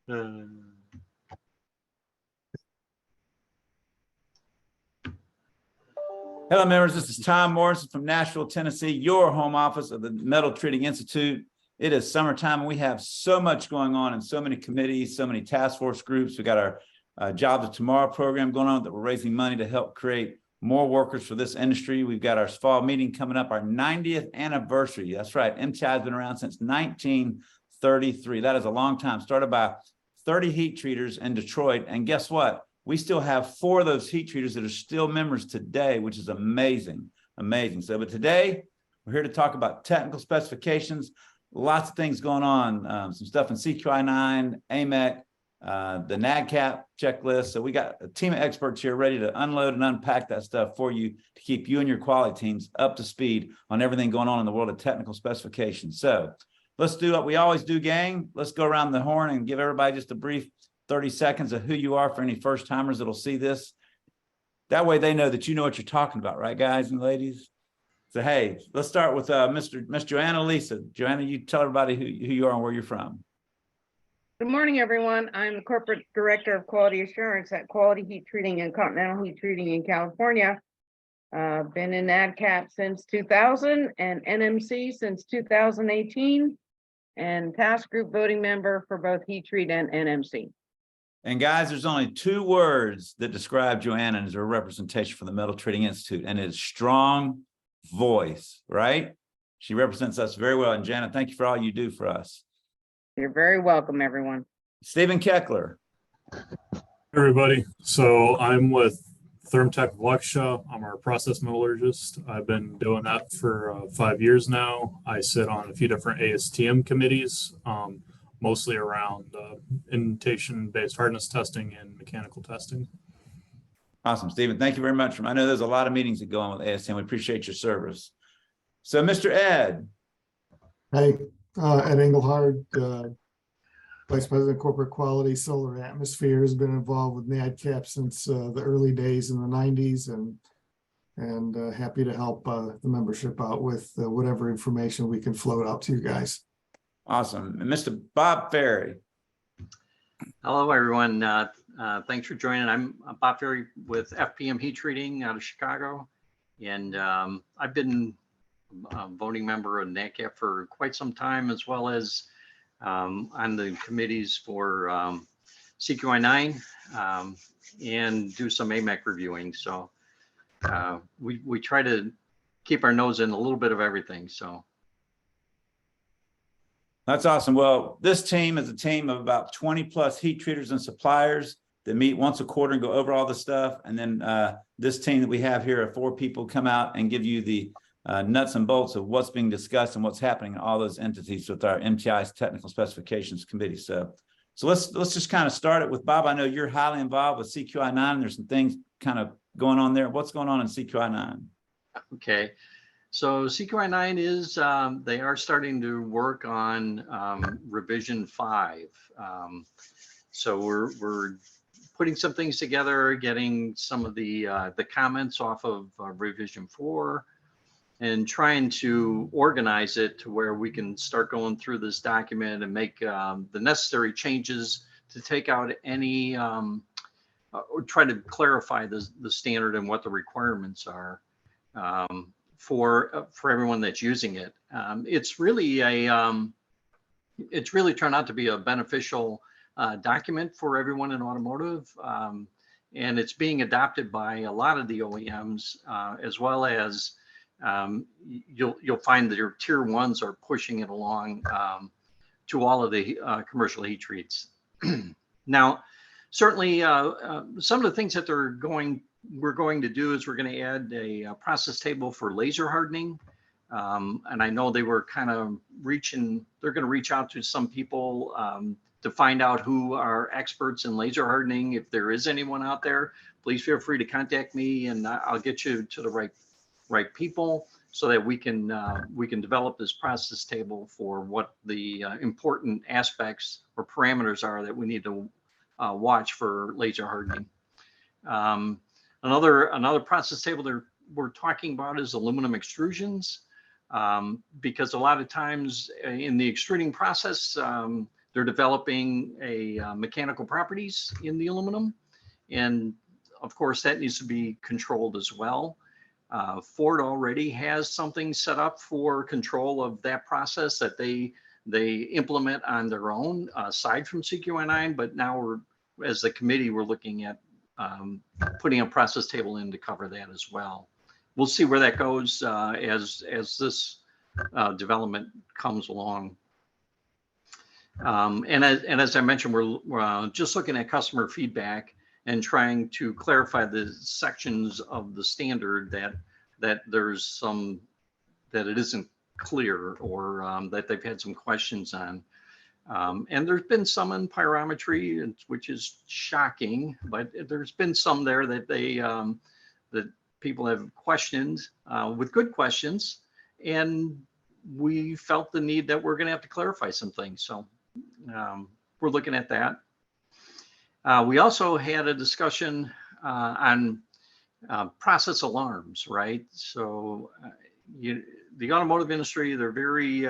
Hello, members. This is Tom Morrison from Nashville, Tennessee, your home office of the Metal Treating Institute. It is summertime, and we have so much going on in so many committees, so many task force groups. We got our Jobs of Tomorrow program going on that we're raising money to help create more workers for this industry. We've got our fall meeting coming up, our 90th anniversary. That's right. MTI has been around since 1933. That is a long time. Started by 30 heat treaters in Detroit. And guess what? We still have 4 of those heat treaters that are still members today, which is amazing, amazing. So, but today we're here to talk about technical specifications, lots of things going on, some stuff in CQI-9, AMEC, the Nadcap checklist. So we got a team of experts here ready to unload and unpack that stuff for you to keep you and your quality teams up to speed on everything going on in the world of technical specifications. So let's do what we always do, gang. Let's go around the horn and give everybody just a brief 30 seconds of who you are for any first timers that'll see this. That way they know that you know what you're talking about, right, guys and ladies? So, hey, let's start with Miss Joanna Lisa. Joanna, you tell everybody who you are and where you're from. Good morning, everyone. I'm the Corporate Director of Quality Assurance at Quality Heat Treating and Continental Heat Treating in California. Been in Nadcap since 2000 and NMC since 2018, and task group voting member for both Heat Treat and NMC. And guys, there's only 2 words that describe Joanna as her representation for the Metal Treating Institute, and it's strong voice, right? She represents us very well. And Janet, thank you for all you do for us. You're very welcome, everyone. Stephen Keckler. Hey everybody. So I'm with Thermtech Waukesha. I'm our process metallurgist. I've been doing that for 5 years now. I sit on a few different ASTM committees, mostly around indentation-based hardness testing and mechanical testing. Awesome, Stephen. Thank you very much. I know there's a lot of meetings that go on with ASTM. We appreciate your service. So, Mr. Ed. Hey, Ed Engelhard, Vice President of Corporate Quality, Solar Atmosphere, has been involved with Nadcap since the early days in the 90s, and happy to help the membership out with whatever information we can float out to you guys. Awesome. And Mr. Bob Ferry. Hello, everyone. Thanks for joining. I'm Bob Ferry with FPM Heat Treating out of Chicago, and I've been a voting member of NACAP for quite some time, as well as on the committees for CQI-9 and do some AMEC reviewing. So we try to keep our nose in a little bit of everything. So. That's awesome. Well, this team is a team of about 20 plus heat treaters and suppliers that meet once a quarter and go over all the stuff. And then this team that we have here of 4 people come out and give you the nuts and bolts of what's being discussed and what's happening in all those entities with our MTI's Technical Specifications Committee. So let's just kind of start it with Bob. I know you're highly involved with CQI-9, and there's some things kind of going on there. What's going on in CQI-9? Okay. So CQI-9 is, they are starting to work on revision 5. So we're putting some things together, getting some of the comments off of revision 4, and trying to organize it to where we can start going through this document and make the necessary changes to take out any, or try to clarify the standard and what the requirements are. For everyone that's using it. It's really turned out to be a beneficial document for everyone in automotive, and it's being adopted by a lot of the OEMs, as well as you'll find that your tier 1s are pushing it along to all of the commercial heat treats. Now, certainly some of the things that we're going to do is we're going to add a process table for laser hardening. And I know they were kind of they're going to reach out to some people to find out who are experts in laser hardening. If there is anyone out there, please feel free to contact me, and I'll get you to the right people so that we can develop this process table for what the important aspects or parameters are that we need to watch for laser hardening. Another process table that we're talking about is aluminum extrusions, because a lot of times in the extruding process, they're developing a mechanical properties in the aluminum. And of course, that needs to be controlled as well. Ford already has something set up for control of that process that they implement on their own, aside from CQI9. But now as the committee, we're looking at putting a process table in to cover that as well. We'll see where that goes as this development comes along. And as I mentioned, we're just looking at customer feedback and trying to clarify the sections of the standard that there's some, that it isn't clear, or that they've had some questions on. And there's been some in pyrometry, which is shocking, but there's been some there that that people have questioned with good questions. And we felt the need that we're going to have to clarify some things. So we're looking at that. We also had a discussion on process alarms, right? So the automotive industry, they're very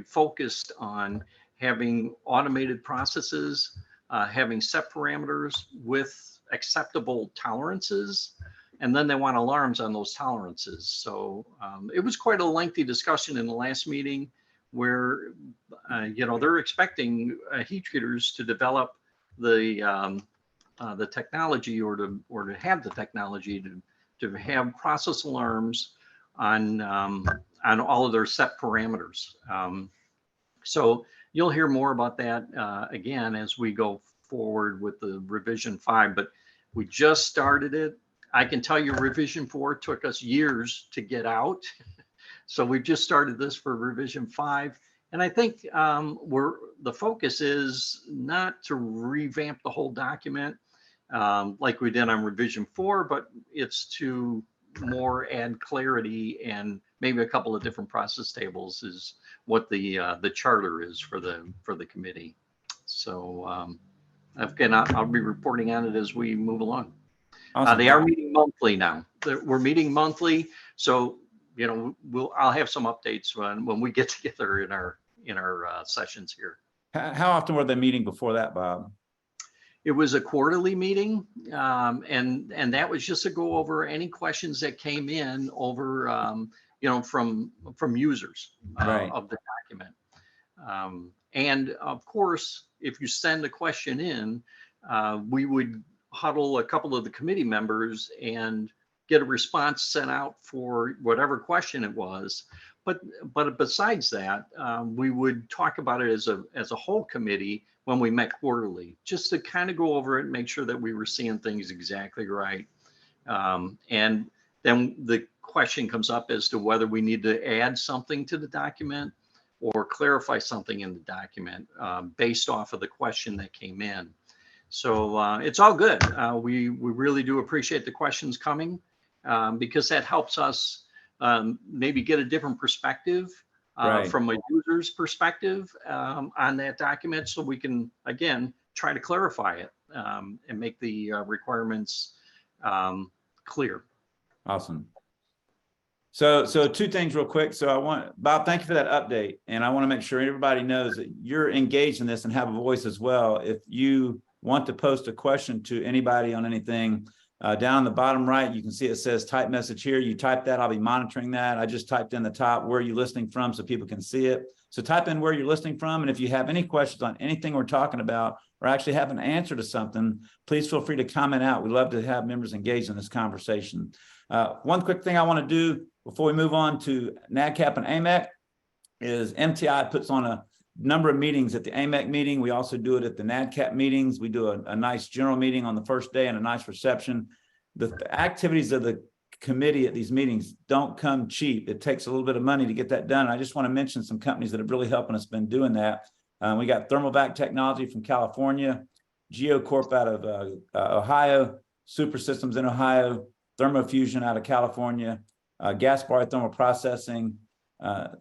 focused on having automated processes, having set parameters with acceptable tolerances, and then they want alarms on those tolerances. So it was quite a lengthy discussion in the last meeting where, they're expecting heat treaters to develop the technology or to have the technology to have process alarms on all of their set parameters. So you'll hear more about that again as we go forward with the revision 5, but we just started it. I can tell you revision 4 took us years to get out. So we've just started this for revision 5. And I think the focus is not to revamp the whole document like we did on revision 4, but it's to more add clarity and maybe a couple of different process tables is what the charter is for the committee. So again, I'll be reporting on it as we move along. Awesome. They are meeting monthly now. We're meeting monthly, so I'll have some updates when we get together in our sessions here. How often were they meeting before that, Bob? It was a quarterly meeting, and that was just to go over any questions that came in over, from users Right. of the document. And of course, if you send a question in, we would huddle a couple of the committee members and get a response sent out for whatever question it was. But besides that, we would talk about it as a whole committee when we met quarterly, just to kind of go over it and make sure that we were seeing things exactly right. And then the question comes up as to whether we need to add something to the document or clarify something in the document based off of the question that came in. So it's all good. We really do appreciate the questions coming because that helps us maybe get a different perspective Right. from a user's perspective on that document, so we can again try to clarify it and make the requirements clear. Awesome. So two things real quick. So Bob, thank you for that update. And I want to make sure everybody knows that you're engaged in this and have a voice as well. If you want to post a question to anybody on anything, down the bottom right, you can see it says type message here. You type that, I'll be monitoring that. I just typed in the top, where are you listening from, so people can see it. So type in where you're listening from. And if you have any questions on anything we're talking about, or actually have an answer to something, please feel free to comment out. We'd love to have members engaged in this conversation. One quick thing I want to do before we move on to Nadcap and AMEC is MTI puts on a number of meetings. At the AMEC meeting, we also do it at the Nadcap meetings. We do a nice general meeting on the first day and a nice reception. The activities of the committee at these meetings don't come cheap. It takes a little bit of money to get that done. I just want to mention some companies that have really helping us been doing that. We got Thermalvac Technology from California, GeoCorp out of Ohio, Super Systems in Ohio, Thermofusion out of California, Gaspar Thermal Processing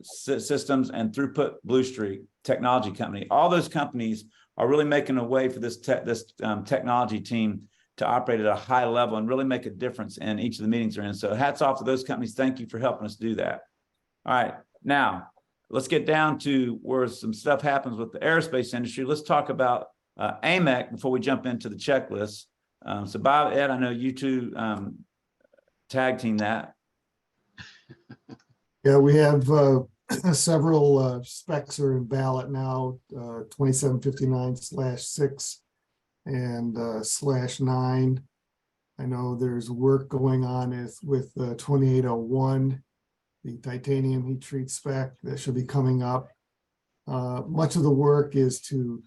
Systems, and Throughput Blue Streak Technology Company. All those companies are really making a way for this technology team to operate at a high level and really make a difference in each of the meetings they're in. So hats off to those companies. Thank you for helping us do that. All right, now let's get down to where some stuff happens with the aerospace industry. Let's talk about AMEC before we jump into the checklist. So Bob, Ed, I know you two tag team that. Yeah, we have several specs are in ballot now, 2759/6 and /9. I know there's work going on with 2801, the titanium heat treat spec that should be coming up. Much of the work is to,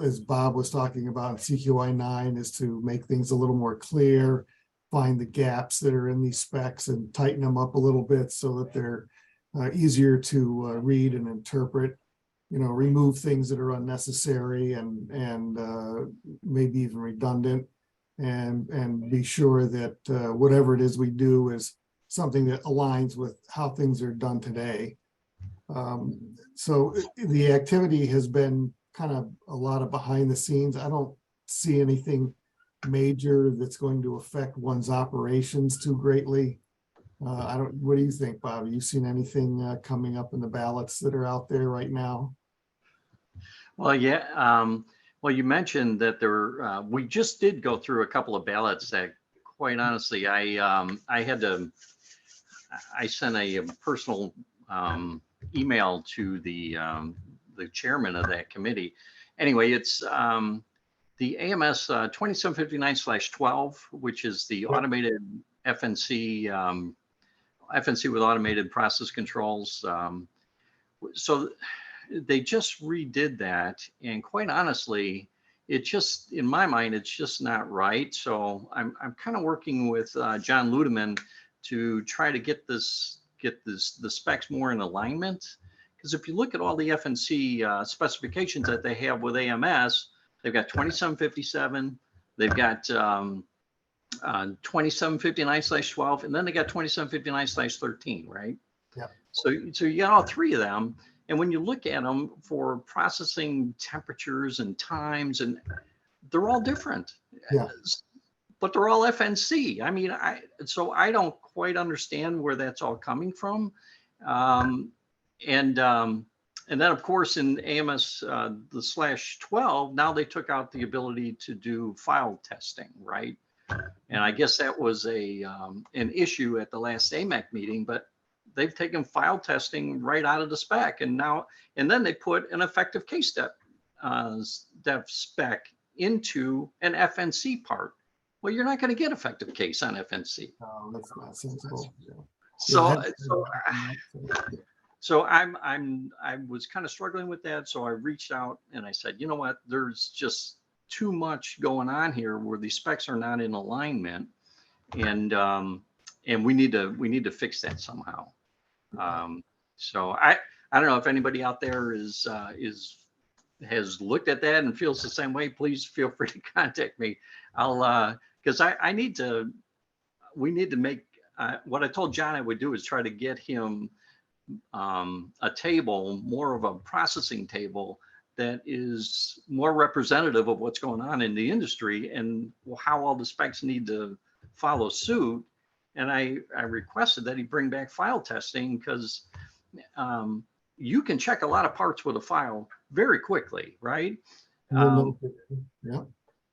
as Bob was talking about, CQI 9 is to make things a little more clear, find the gaps that are in these specs and tighten them up a little bit so that they're easier to read and interpret, remove things that are unnecessary and maybe even redundant, and be sure that whatever it is we do is something that aligns with how things are done today. So the activity has been kind of a lot of behind the scenes. I don't see anything major that's going to affect one's operations too greatly. What do you think, Bob? Have you seen anything coming up in the ballots that are out there right now? Well, yeah. Well, you mentioned that we just did go through a couple of ballots that, quite honestly, I sent a personal email to the chairman of that committee. Anyway, it's the AMS 2759/12, which is the automated FNC, FNC with automated process controls. So they just redid that, and quite honestly, it just, in my mind, it's just not right. So I'm kind of working with John Ludeman to try to get the specs more in alignment. Because if you look at all the FNC specifications that they have with AMS, they've got 2757, they've got 2759/12, and then they got 2759/13, right? Yeah. So you got all three of them. And when you look at them for processing temperatures and times, and they're all different. Yeah. But they're all FNC. I mean, so I don't quite understand where that's all coming from. And then of course in AMS the /12, now they took out the ability to do file testing, right? And I guess that was an issue at the last AMEC meeting, but they've taken file testing right out of the spec, and then they put an effective case step spec into an FNC part. Well, you're not going to get effective case on FNC. No, that's not sensible. So I was kind of struggling with that. So I reached out and I said, you know what, there's just too much going on here where these specs are not in alignment, and we need to fix that somehow. So I don't know if anybody out there has looked at that and feels the same way. Please feel free to contact me. I'll because we need to make what I told John I would do is try to get him a table, more of a processing table that is more representative of what's going on in the industry and how all the specs need to follow suit. And I requested that he bring back file testing, because you can check a lot of parts with a file very quickly, right? Yeah.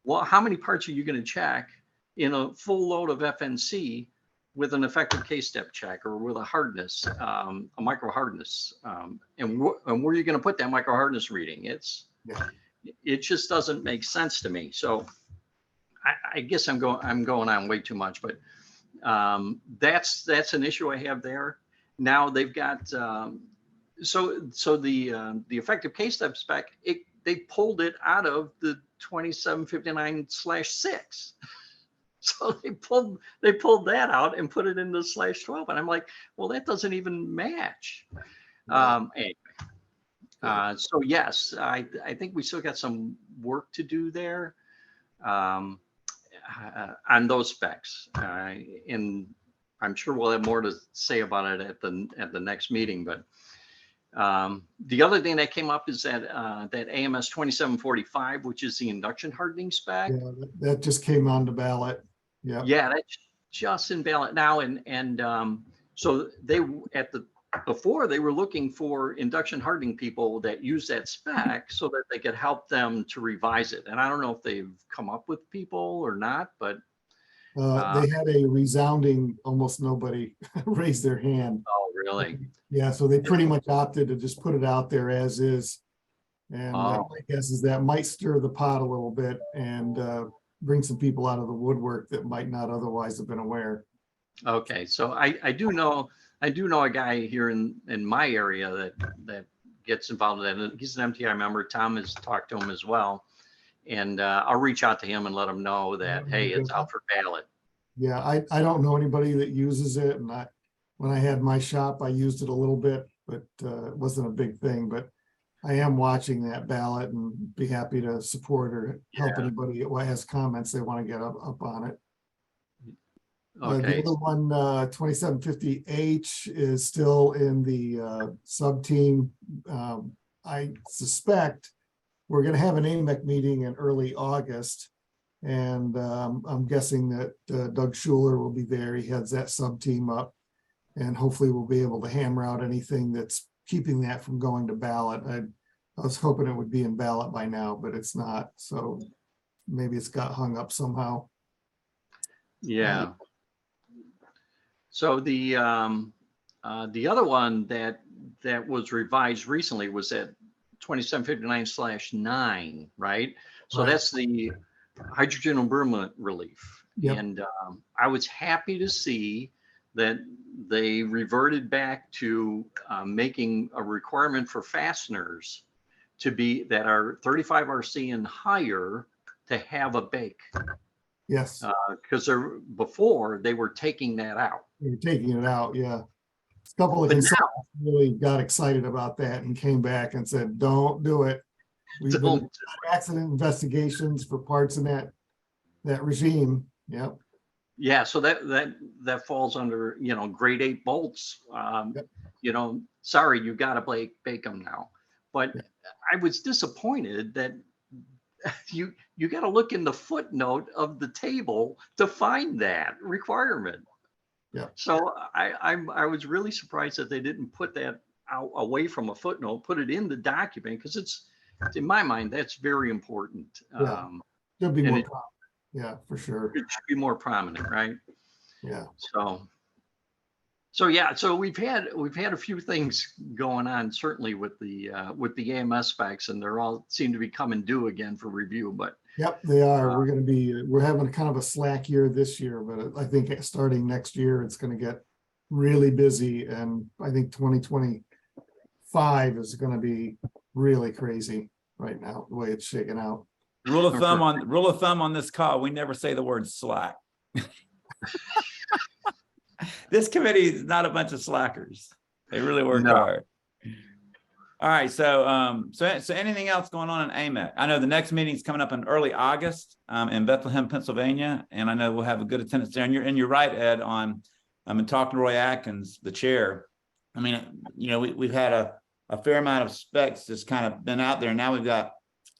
Well, how many parts are you going to check in a full load of FNC with an effective case step check or with a hardness, a micro hardness? And where are you going to put that micro hardness reading? It just doesn't make sense to me. So I guess I'm going on way too much, but that's an issue I have there. Now they've got so the effective case step spec, they pulled it out of the 2759/6. So they pulled that out and put it in the /12, and I'm like, well, that doesn't even match. Anyway, so yes, I think we still got some work to do there on those specs, and I'm sure we'll have more to say about it at the next meeting. But the other thing that came up is that AMS 2745, which is the induction hardening spec. Yeah, that just came on the ballot. Yeah. Yeah, that's just in ballot now, and so they at the before they were looking for induction hardening people that use that spec so that they could help them to revise it. And I don't know if they've come up with people or not, but They had a resounding, almost nobody raised their hand. oh, really? Yeah, so they pretty much opted to just put it out there as is. And my guess is that might stir the pot a little bit and bring some people out of the woodwork that might not otherwise have been aware. Okay, so I do know a guy here in my area that gets involved in that. He's an MTI member. Tom has talked to him as well. And I'll reach out to him and let him know that, hey, it's out for ballot. Yeah, I don't know anybody that uses it, and when I had my shop, I used it a little bit, but it wasn't a big thing. But I am watching that ballot and be happy to support or help anybody who has comments they want to get up on it. Okay. The other one, 2750H is still in the sub-team. I suspect we're going to have an AMEC meeting in early August. And I'm guessing that Doug Schuler will be there. He heads that sub-team up. And hopefully we'll be able to hammer out anything that's keeping that from going to ballot. I was hoping it would be in ballot by now, but it's not. So maybe it's got hung up somehow. Yeah. So the other one that was revised recently was at 2759/9, right? So Right. that's the hydrogen embrittlement relief. Yep. And I was happy to see that they reverted back to making a requirement for fasteners to be that are 35 RC and higher to have a bake. Yes, Because before they were taking that out. you're taking it out. Yeah. A couple of But consultants really got excited about that and came back and said, don't do it. We've been Don't. accident investigations for parts in that regime. Yep. Yeah, so that falls under, grade 8 bolts. Yep. Sorry, you got to bake them now. But Yeah. I was disappointed that you got to look in the footnote of the table to find that requirement. Yeah. So I was really surprised that they didn't put that out away from a footnote, put it in the document, because it's, in my mind, that's very important. Yeah. There'll be and more. it- Yeah, for sure. It should be more prominent, right? Yeah. So yeah, so we've had a few things going on, certainly with the AMS specs, and they're all seem to be coming due again for review. But Yep, they are. We're having kind of a slack year this year, but I think starting next year, it's going to get really busy. And I think 2025 is going to be really crazy right now, the way it's shaking out. Rule of thumb on this call, we never say the word slack. This committee is not a bunch of slackers. They really work hard. All right, so anything else going on in AMEC? I know the next meeting is coming up in early August in Bethlehem, Pennsylvania, and I know we'll have a good attendance there. And you're right, Ed. I'm talking to Roy Atkins, the chair. I mean, we've had a fair amount of specs that's kind of been out there, and now we've got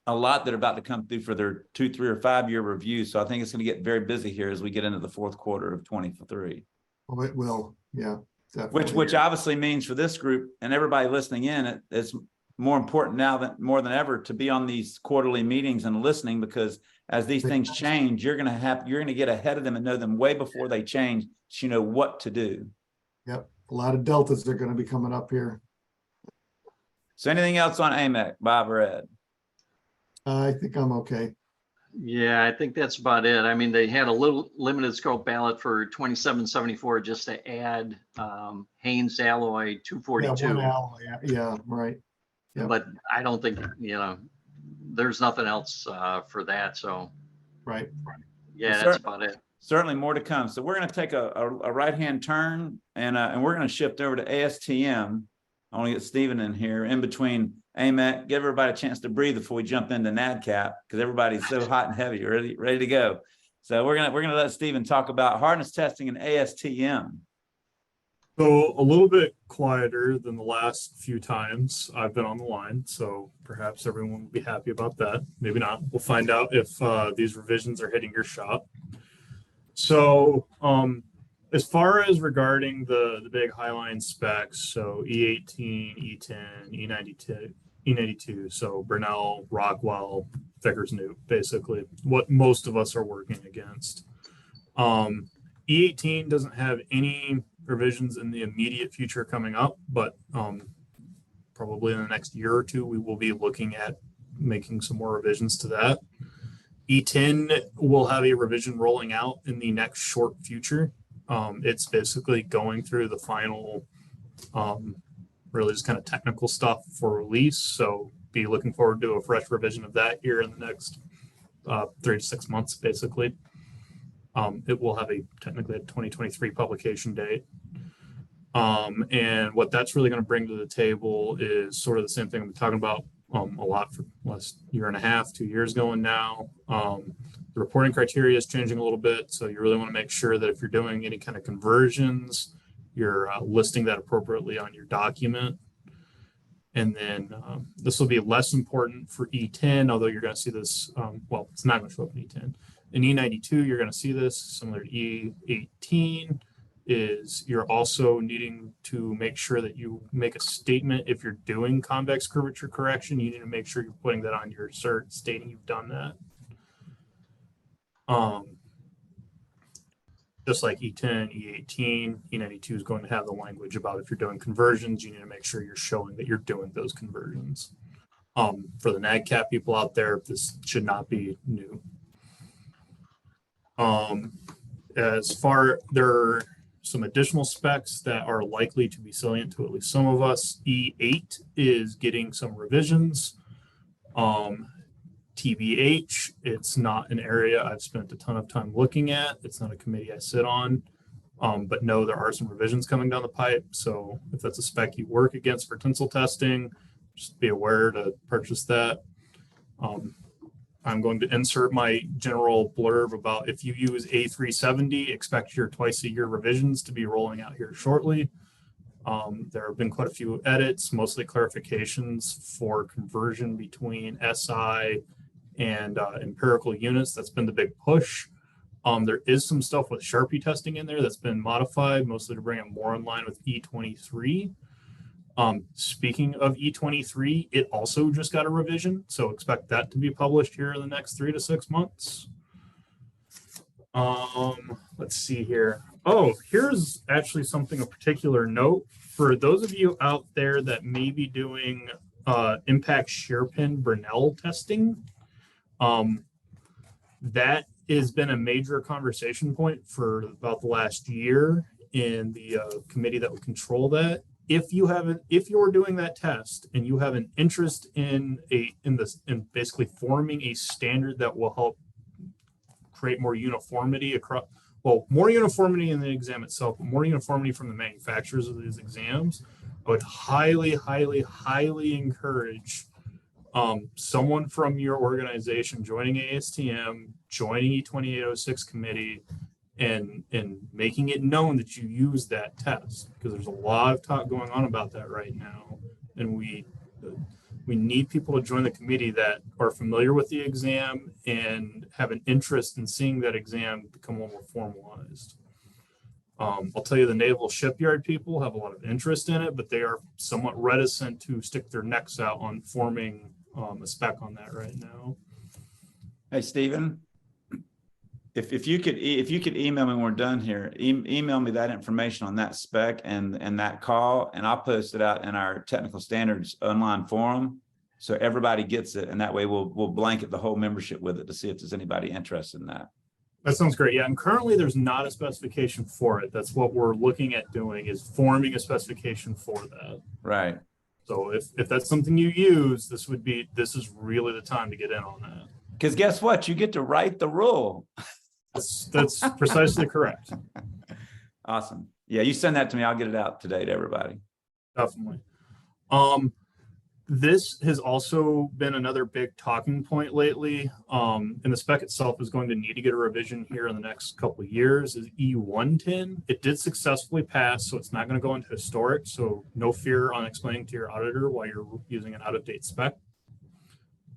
a lot that are about to come through for their 2, 3, or 5 year review. So I think it's going to get very busy here as we get into the fourth quarter of 23. Oh, it will. Yeah. Definitely. Which obviously means for this group and everybody listening in, it's more important now more than ever to be on these quarterly meetings and listening, because as these things change, you're going to get ahead of them and know them way before they change, so you know what to do. Yep. A lot of deltas are going to be coming up here. So anything else on AMEC, Bob or Ed? I think I'm okay. Yeah, I think that's about it. I mean, they had a little limited scope ballot for 2774 just to add Haynes alloy 242. Yeah, one alloy. Yeah, right. Yep. But I don't think, there's nothing else for that. So, Right. yeah, that's about it. Certainly more to come. So we're going to take a right-hand turn and we're going to shift over to ASTM. I want to get Stephen in here in between AMEC, give everybody a chance to breathe before we jump into Nadcap, because everybody's so hot and heavy, ready to go. So we're gonna let Stephen talk about harness testing and ASTM. So a little bit quieter than the last few times I've been on the line, so perhaps everyone will be happy about that. Maybe not. We'll find out if these revisions are hitting your shop. So as far as regarding the big Highline specs, so E18, E10, E92, E92, so Brunel, Rockwell, Vickers Newt, basically what most of us are working against. E18 doesn't have any revisions in the immediate future coming up, but probably in the next year or two, we will be looking at making some more revisions to that. E10 will have a revision rolling out in the next short future. It's basically going through the final, really just kind of technical stuff for release. So be looking forward to a fresh revision of that here in the next 3 to 6 months, basically. It will have technically a 2023 publication date. And what that's really going to bring to the table is sort of the same thing we've been talking about a lot for the last year and a half, 2 years going now. The reporting criteria is changing a little bit. So you really want to make sure that if you're doing any kind of conversions, you're listing that appropriately on your document. And then this will be less important for E10, although you're going to see this, well, it's not going to show up in E10. In E92, you're going to see this, similar to E18, is you're also needing to make sure that you make a statement if you're doing convex curvature correction. You need to make sure you're putting that on your cert stating you've done that. Just like E10, E18, E92 is going to have the language about if you're doing conversions, you need to make sure you're showing that you're doing those conversions. For the Nadcap people out there, this should not be new. As far, there are some additional specs that are likely to be salient to at least some of us. E8 is getting some revisions. TBH, it's not an area I've spent a ton of time looking at. It's not a committee I sit on, but no, there are some revisions coming down the pipe. So if that's a spec you work against for tensile testing, just be aware to purchase that. I'm going to insert my general blurb about if you use A370, expect your twice-a-year revisions to be rolling out here shortly. There have been quite a few edits, mostly clarifications for conversion between SI and empirical units. That's been the big push. There is some stuff with Sharpie testing in there that's been modified, mostly to bring it more in line with E23. Speaking of E23, it also just got a revision, so expect that to be published here in the next 3 to 6 months. Let's see here. Oh, here's actually something of particular note for those of you out there that may be doing impact Sharepin Brunel testing. That has been a major conversation point for about the last year in the committee that will control that. If you're doing that test and you have an interest in basically forming a standard that will help create more uniformity across, well, more uniformity in the exam itself, but more uniformity from the manufacturers of these exams, I would highly, highly, highly encourage someone from your organization joining ASTM, joining E2806 committee, and making it known that you use that test, because there's a lot of talk going on about that right now, and we need people to join the committee that are familiar with the exam and have an interest in seeing that exam become a little more formalized. I'll tell you, the naval shipyard people have a lot of interest in it, but they are somewhat reticent to stick their necks out on forming a spec on that right now. Hey, Stephen, if you could email me when we're done here, email me that information on that spec and that call, and I'll post it out in our technical standards online forum so everybody gets it, and that way we'll blanket the whole membership with it to see if there's anybody interested in that. That sounds great. Yeah, and currently there's not a specification for it. That's what we're looking at doing, is forming a specification for that. Right. So if that's something you use, this is really the time to get in on that. Because guess what? You get to write the rule. That's precisely correct. Awesome. Yeah, you send that to me. I'll get it out today to everybody. Definitely. This has also been another big talking point lately. And the spec itself is going to need to get a revision here in the next couple of years, is E110. It did successfully pass, so it's not going to go into historic. So no fear on explaining to your auditor why you're using an out-of-date spec.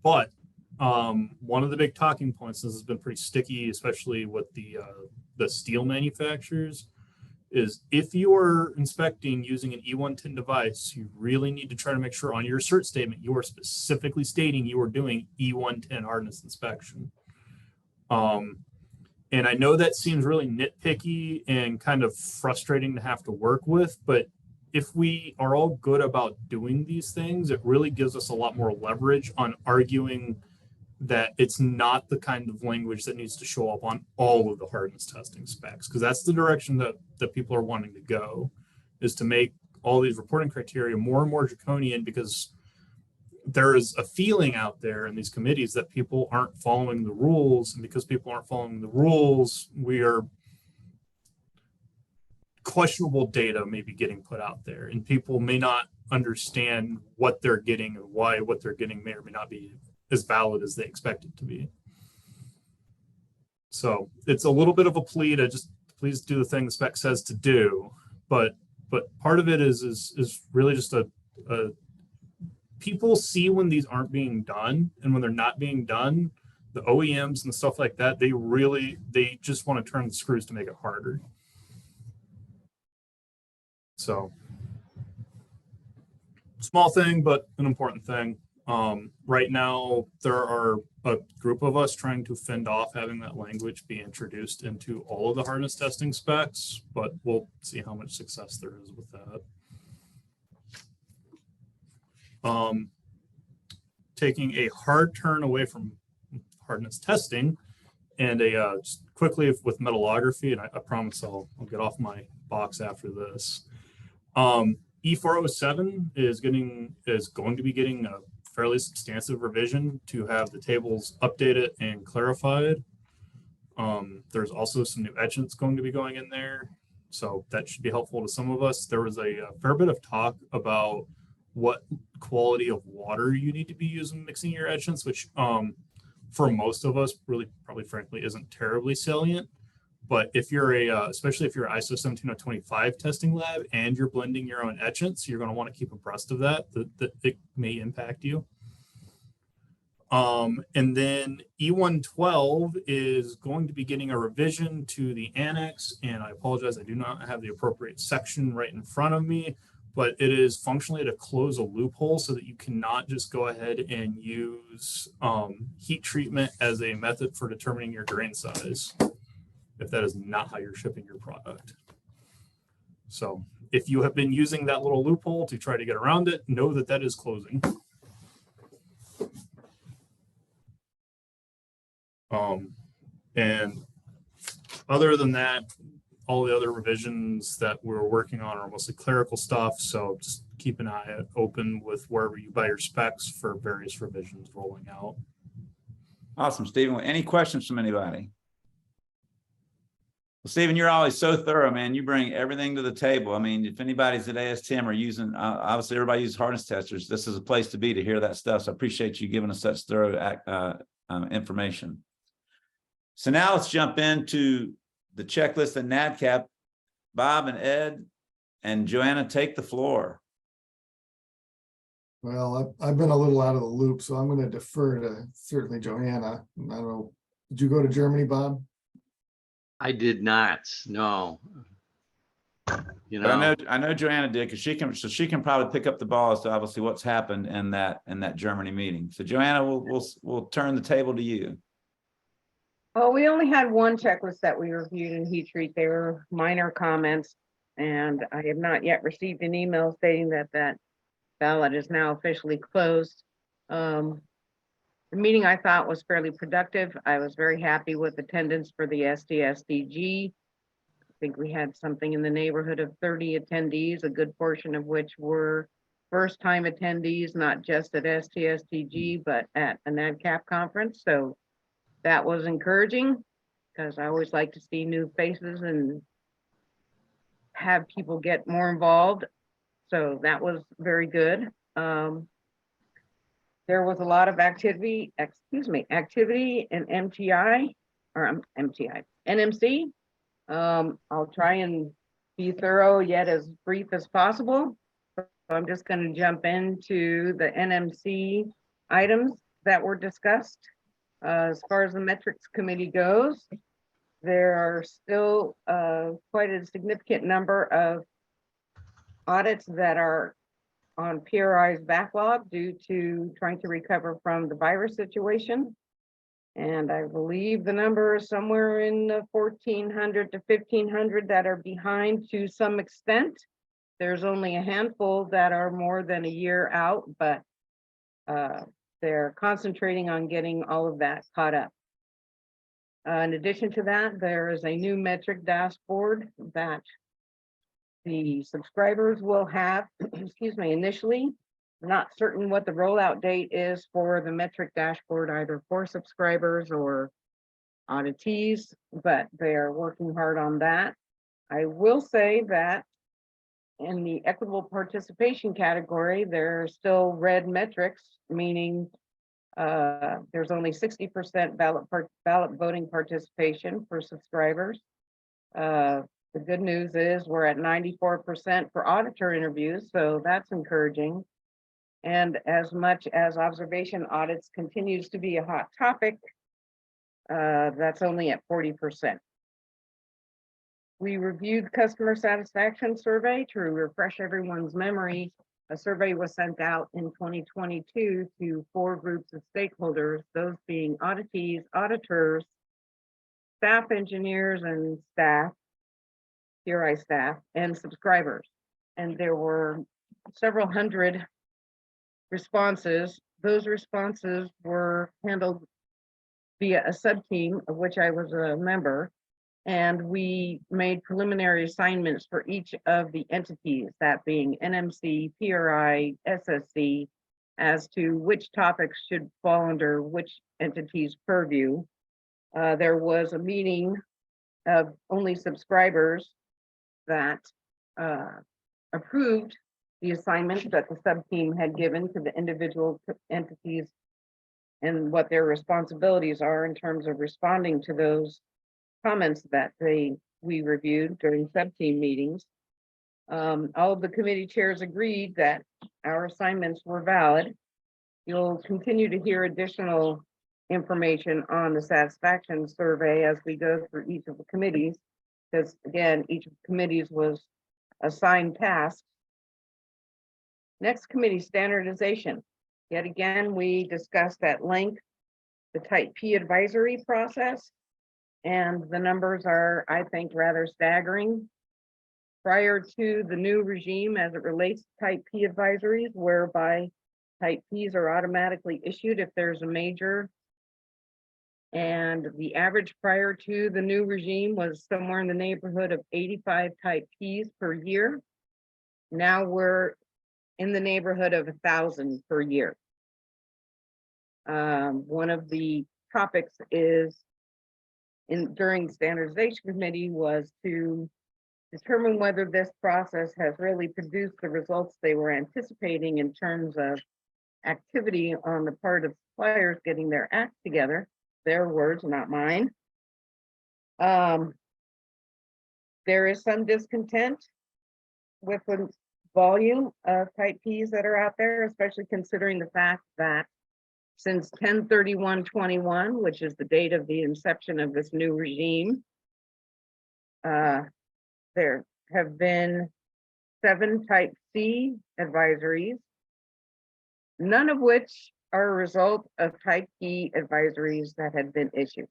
But one of the big talking points, this has been pretty sticky, especially with the steel manufacturers, is if you are inspecting using an E110 device, you really need to try to make sure on your cert statement, you are specifically stating you are doing E110 hardness inspection. And I know that seems really nitpicky and kind of frustrating to have to work with, but if we are all good about doing these things, it really gives us a lot more leverage on arguing that it's not the kind of language that needs to show up on all of the hardness testing specs, because that's the direction that people are wanting to go, is to make all these reporting criteria more and more draconian, because there is a feeling out there in these committees that people aren't following the rules, and because people aren't following the rules, we are questionable data may be getting put out there, and people may not understand what they're getting and why what they're getting may or may not be as valid as they expect it to be. So it's a little bit of a plea to just please do the thing the spec says to do, but part of it is really just a people see when these aren't being done, and when they're not being done, the OEMs and stuff like that, they just want to turn the screws to make it harder. So small thing, but an important thing. Right now, there are a group of us trying to fend off having that language be introduced into all of the hardness testing specs, but we'll see how much success there is with that. Taking a hard turn away from hardness testing and just quickly with metallography, and I promise I'll get off my box after this. E407 is going to be getting a fairly substantive revision to have the tables updated and clarified. There's also some new etchants going to be going in there, so that should be helpful to some of us. There was a fair bit of talk about what quality of water you need to be using mixing your etchants, which for most of us really probably frankly isn't terribly salient. But if you're especially if you're an ISO 17025 testing lab and you're blending your own etchants, you're going to want to keep abreast of that it may impact you. And then E112 is going to be getting a revision to the annex, and I apologize, I do not have the appropriate section right in front of me, but it is functionally to close a loophole so that you cannot just go ahead and use heat treatment as a method for determining your grain size, if that is not how you're shipping your product. So if you have been using that little loophole to try to get around it, know that that is closing. And other than that, all the other revisions that we're working on are mostly clerical stuff. So just keep an eye open with wherever you buy your specs for various revisions rolling out. Awesome, Stephen. Any questions from anybody? Well, Stephen, you're always so thorough, man. You bring everything to the table. I mean, if anybody's at ASTM or using, obviously everybody uses hardness testers. This is a place to be to hear that stuff. So I appreciate you giving us such thorough information. So now let's jump into the checklist and Nadcap. Bob and Ed and Joanna, take the floor. Well, I've been a little out of the loop, so I'm going to defer to certainly Joanna. I don't know. Did you go to Germany, Bob? I did not, no. You know, But I know Joanna did, because she can probably pick up the ball as to obviously what's happened in that Germany meeting. So Joanna, we'll turn the table to you. Well, we only had one checklist that we reviewed in heat treat. They were minor comments, and I have not yet received an email stating that ballot is now officially closed. The meeting I thought was fairly productive. I was very happy with attendance for the SDSDG. I think we had something in the neighborhood of 30 attendees, a good portion of which were first-time attendees, not just at SDSDG, but at a Nadcap conference. So that was encouraging, because I always like to see new faces and have people get more involved. So that was very good. There was a lot of activity in MTI or NMC. I'll try and be thorough yet as brief as possible. So I'm just going to jump into the NMC items that were discussed. As far as the metrics committee goes, there are still quite a significant number of audits that are on PRI's backlog due to trying to recover from the virus situation. And I believe the number is somewhere in the 1,400 to 1,500 that are behind to some extent. There's only a handful that are more than a year out, but they're concentrating on getting all of that caught up. In addition to that, there is a new metric dashboard that the subscribers will have, excuse me, initially. Not certain what the rollout date is for the metric dashboard, either for subscribers or auditees, but they are working hard on that. I will say that in the equitable participation category, there are still red metrics, meaning there's only 60% ballot voting participation for subscribers. The good news is we're at 94% for auditor interviews, so that's encouraging. And as much as observation audits continues to be a hot topic, that's only at 40%. We reviewed customer satisfaction survey to refresh everyone's memory. A survey was sent out in 2022 to 4 groups of stakeholders, those being auditees, auditors, staff engineers and staff, PRI staff, and subscribers. And there were several hundred responses. Those responses were handled via a sub-team of which I was a member. And we made preliminary assignments for each of the entities, that being NMC, PRI, SSC, as to which topics should fall under which entity's purview. There was a meeting of only subscribers that approved the assignments that the sub-team had given to the individual entities and what their responsibilities are in terms of responding to those comments that we reviewed during sub-team meetings. All of the committee chairs agreed that our assignments were valid. You'll continue to hear additional information on the satisfaction survey as we go through each of the committees, because again, each of the committees was assigned tasks. Next committee, standardization. Yet again, we discussed at length the Type P advisory process. And the numbers are, I think, rather staggering. Prior to the new regime as it relates to Type P advisories, whereby Type Ps are automatically issued if there's a major. And the average prior to the new regime was somewhere in the neighborhood of 85 Type Ps per year. Now we're in the neighborhood of 1,000 per year. One of the topics is during the standardization committee was to determine whether this process has really produced the results they were anticipating in terms of activity on the part of suppliers getting their act together. Their words, not mine. There is some discontent with the volume of Type Ps that are out there, especially considering the fact that since 10/31/21, which is the date of the inception of this new regime, there have been 7 Type C advisories, none of which are a result of Type E advisories that had been issued.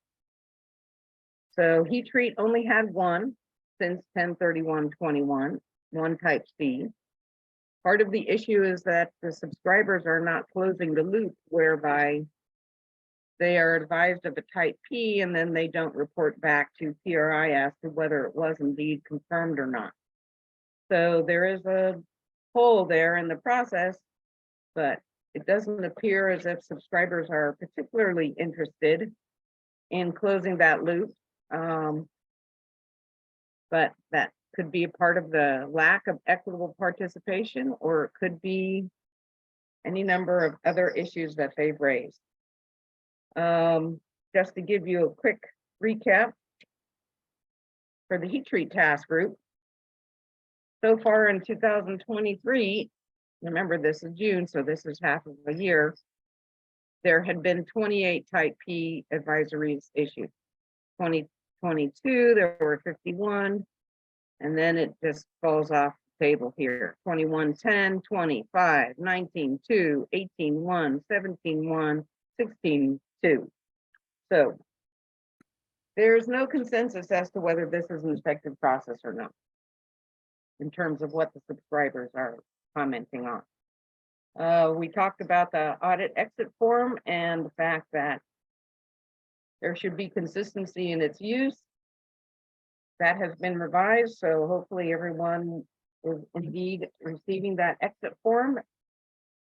So Heat Treat only had one since 10/31/21, one Type C. Part of the issue is that the subscribers are not closing the loop, whereby they are advised of a Type P and then they don't report back to PRI as to whether it was indeed confirmed or not. So there is a hole there in the process, but it doesn't appear as if subscribers are particularly interested in closing that loop. But that could be a part of the lack of equitable participation, or it could be any number of other issues that they've raised. Just to give you a quick recap for the Heat Treat Task Group. So far in 2023, remember this is June, so this is half of a year, there had been 28 Type P advisories issued. 22, there were 51. And then it just falls off the table here. 21, 10, 25, 19, 2, 18, 1, 17, 1, 16, 2. So there's no consensus as to whether this is an effective process or not in terms of what the subscribers are commenting on. We talked about the audit exit form and the fact that there should be consistency in its use. That has been revised, so hopefully everyone is indeed receiving that exit form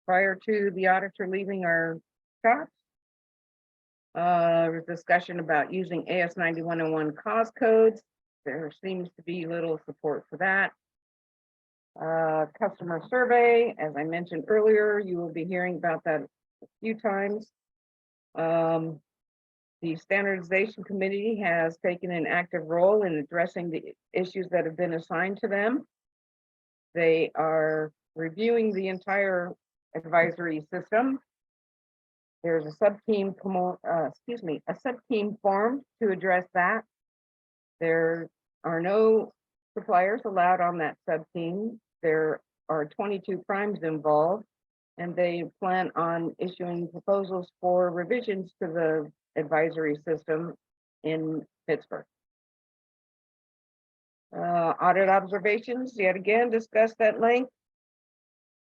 prior to the auditor leaving our shops. Discussion about using AS 9101 cause codes. There seems to be little support for that. Customer survey, as I mentioned earlier, you will be hearing about that a few times. The standardization committee has taken an active role in addressing the issues that have been assigned to them. They are reviewing the entire advisory system. There's a sub-team, a sub-team formed to address that. There are no suppliers allowed on that sub-team. There are 22 primes involved, and they plan on issuing proposals for revisions to the advisory system in Pittsburgh. Audit observations, yet again, discussed at length.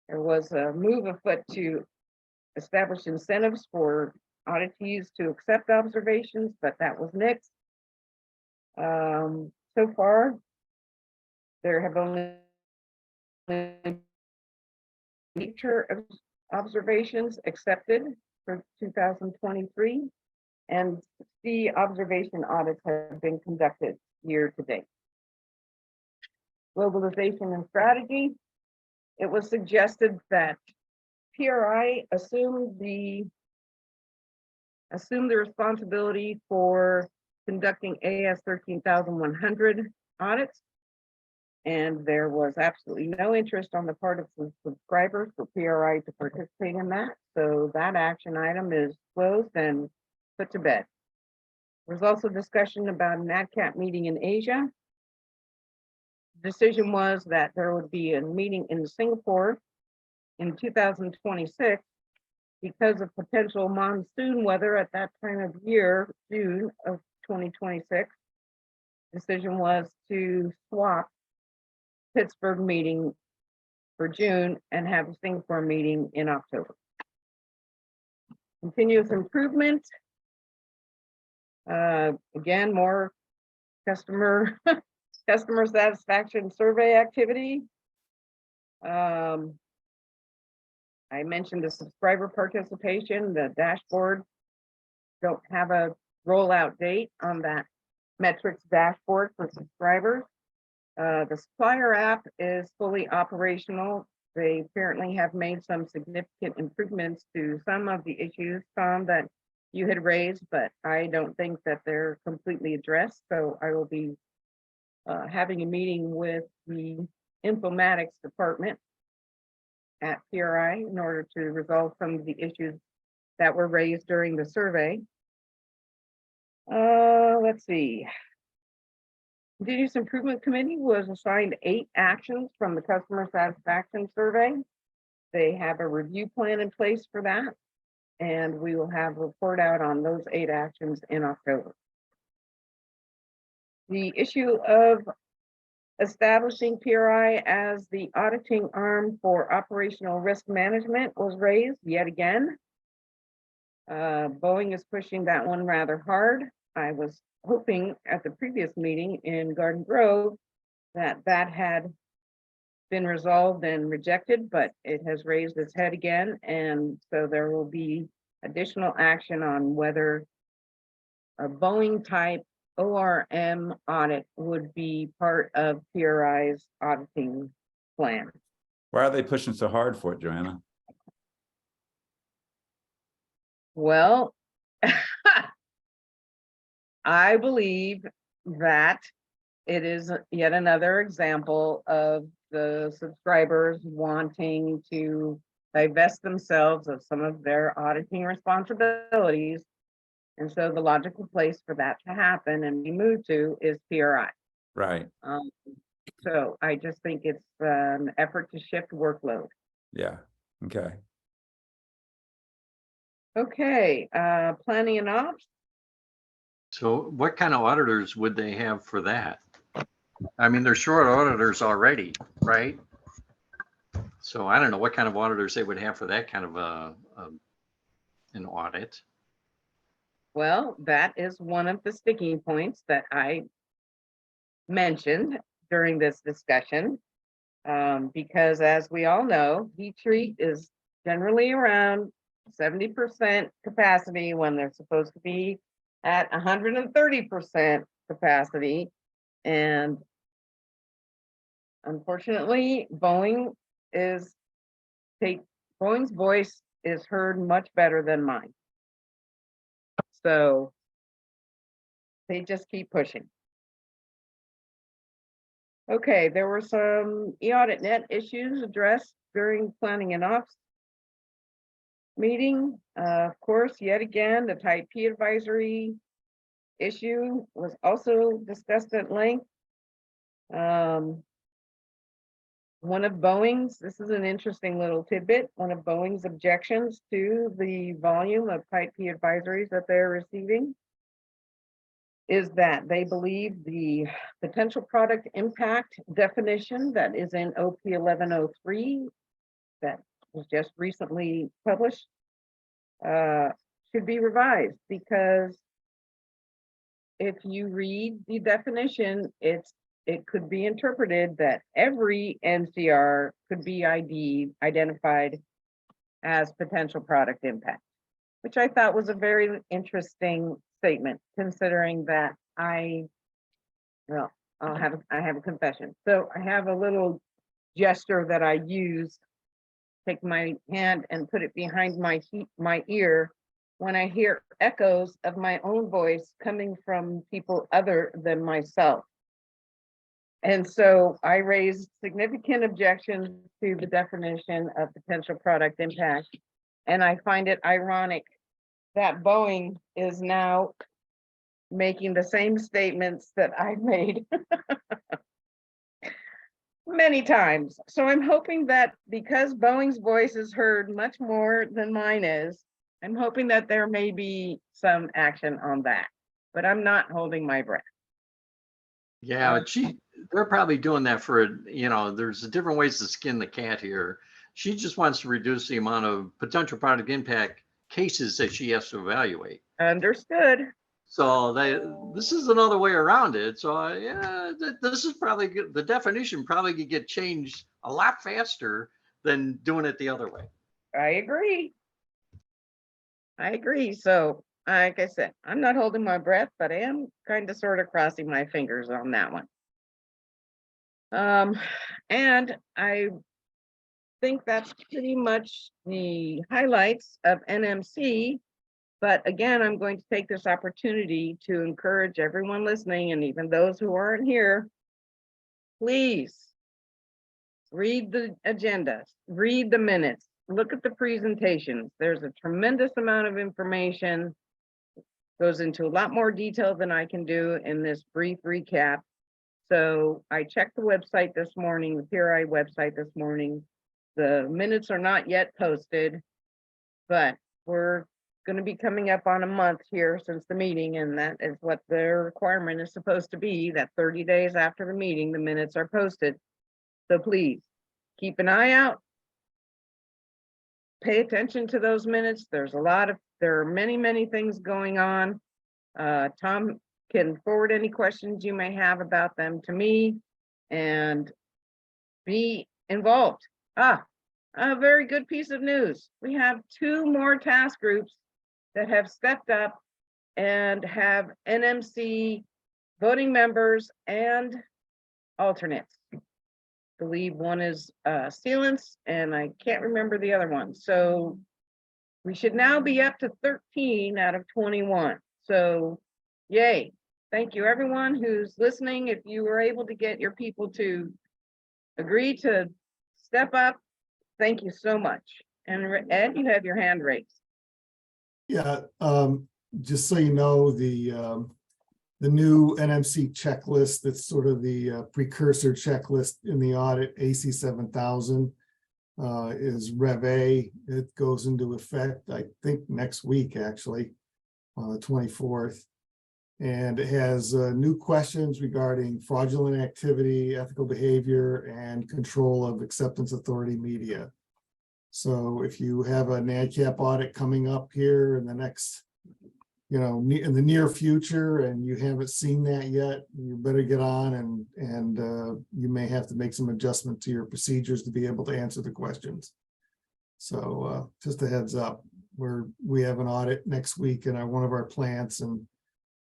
There was a move afoot to establish incentives for auditees to accept observations, but that was nixed. So far, there have only nature of observations accepted for 2023, and the observation audits have been conducted year to date. Globalization and strategy. It was suggested that PRI assume the responsibility for conducting AS 13,100 audits. And there was absolutely no interest on the part of the subscribers for PRI to participate in that. So that action item is closed and put to bed. There's also discussion about an Nadcap meeting in Asia. The decision was that there would be a meeting in Singapore in 2026 because of potential monsoon weather at that time of year, June of 2026. Decision was to swap Pittsburgh meeting for June and have a Singapore meeting in October. Continuous improvement. Again, more customer satisfaction survey activity. I mentioned the subscriber participation, the dashboard. Don't have a rollout date on that metrics dashboard for subscribers. The supplier app is fully operational. They apparently have made some significant improvements to some of the issues, Tom, that you had raised, but I don't think that they're completely addressed. So I will be having a meeting with the informatics department at PRI in order to resolve some of the issues that were raised during the survey. Let's see. Continuous Improvement Committee was assigned 8 actions from the customer satisfaction survey. They have a review plan in place for that, and we will have a report out on those 8 actions in October. The issue of establishing PRI as the auditing arm for operational risk management was raised yet again. Boeing is pushing that one rather hard. I was hoping at the previous meeting in Garden Grove that had been resolved and rejected, but it has raised its head again. And so there will be additional action on whether a Boeing type ORM audit would be part of PRI's auditing plan. Why are they pushing so hard for it, Joanna? Well, I believe that it is yet another example of the subscribers wanting to divest themselves of some of their auditing responsibilities And so the logical place for that to happen and be moved to is PRI. Right. So I just think it's an effort to shift workload. Yeah. Okay. Okay, planning and ops. So what kind of auditors would they have for that? I mean, they're short auditors already, right? So I don't know what kind of auditors they would have for that kind of an audit. Well, that is one of the sticking points that I mentioned during this discussion. Because as we all know, heat treat is generally around 70% capacity when they're supposed to be at 130% capacity. And unfortunately, Boeing's voice is heard much better than mine. So they just keep pushing. Okay, there were some e-audit net issues addressed during planning and ops meeting. Of course, yet again, the type P advisory issue was also discussed at length. One of Boeing's, this is an interesting little tidbit, one of Boeing's objections to the volume of type P advisories that they're receiving is that they believe the potential product impact definition that is in OP 1103 that was just recently published should be revised, because if you read the definition, it could be interpreted that every NCR could be identified as potential product impact, which I thought was a very interesting statement, considering that I have a confession. So I have a little gesture that I use, take my hand and put it behind my ear when I hear echoes of my own voice coming from people other than myself. And so I raised significant objections to the definition of potential product impact. And I find it ironic that Boeing is now making the same statements that I've made many times. So I'm hoping that because Boeing's voice is heard much more than mine is, I'm hoping that there may be some action on that, but I'm not holding my breath. Yeah, they're probably doing that for, there's different ways to skin the cat here. She just wants to reduce the amount of potential product impact cases that she has to evaluate. Understood. So this is another way around it. So yeah, this is probably good. The definition probably could get changed a lot faster than doing it the other way. I agree. So, like I said, I'm not holding my breath, but I am kind of sort of crossing my fingers on that one. And I think that's pretty much the highlights of NMC. But again, I'm going to take this opportunity to encourage everyone listening, and even those who aren't here, please read the agendas, read the minutes, look at the presentations. There's a tremendous amount of information, goes into a lot more detail than I can do in this brief recap. So I checked the website this morning, the PRI website this morning. The minutes are not yet posted, but we're going to be coming up on a month here since the meeting, and that is what their requirement is supposed to be, that 30 days after the meeting, the minutes are posted. So please keep an eye out. Pay attention to those minutes. There are many things going on. Tom can forward any questions you may have about them to me and be involved. A very good piece of news. We have 2 more task groups that have stepped up and have NMC voting members and alternates. I believe one is sealants, and I can't remember the other one. So we should now be up to 13 out of 21. So yay. Thank you, everyone who's listening. If you were able to get your people to agree to step up, thank you so much. And Ed, you have your hand raised. Yeah, just so you know, the new NMC checklist, that's sort of the precursor checklist in the audit, AC 7000, is Rev A. It goes into effect, I think, next week, actually, on the 24th. And it has new questions regarding fraudulent activity, ethical behavior, and control of acceptance authority media. So if you have a Nadcap audit coming up here in the next, in the near future, and you haven't seen that yet, you better get on, and you may have to make some adjustment to your procedures to be able to answer the questions. So just a heads up, we have an audit next week in one of our plants, and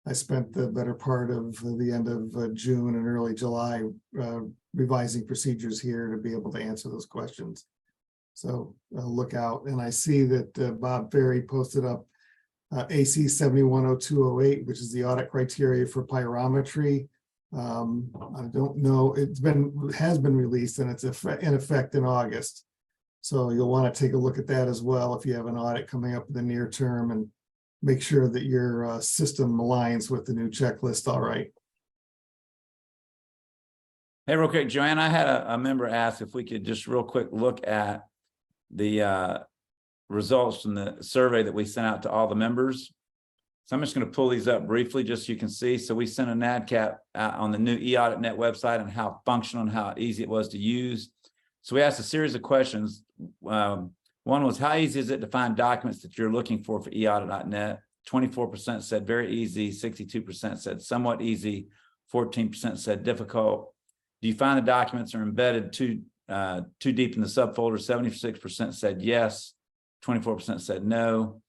I spent the better part of the end of June and early July revising procedures here to be able to answer those questions. So look out. And I see that Bob Ferry posted up AC 710208, which is the audit criteria for pyrometry. I don't know, has been released, and it's in effect in August. So you'll want to take a look at that as well if you have an audit coming up in the near term, and make sure that your system aligns with the new checklist. All right. Hey, real quick, Joanne, I had a member ask if we could just real quick look at the results from the survey that we sent out to all the members. So I'm just going to pull these up briefly just so you can see. So we sent a Nadcap out on the new eAuditNet website and how functional and how easy it was to use. So we asked a series of questions. One was, how easy is it to find documents that you're looking for eAudit.net? 24% said very easy, 62% said somewhat easy, 14% said difficult. Do you find the documents are embedded too deep in the subfolder? 76% said yes, 24% said no.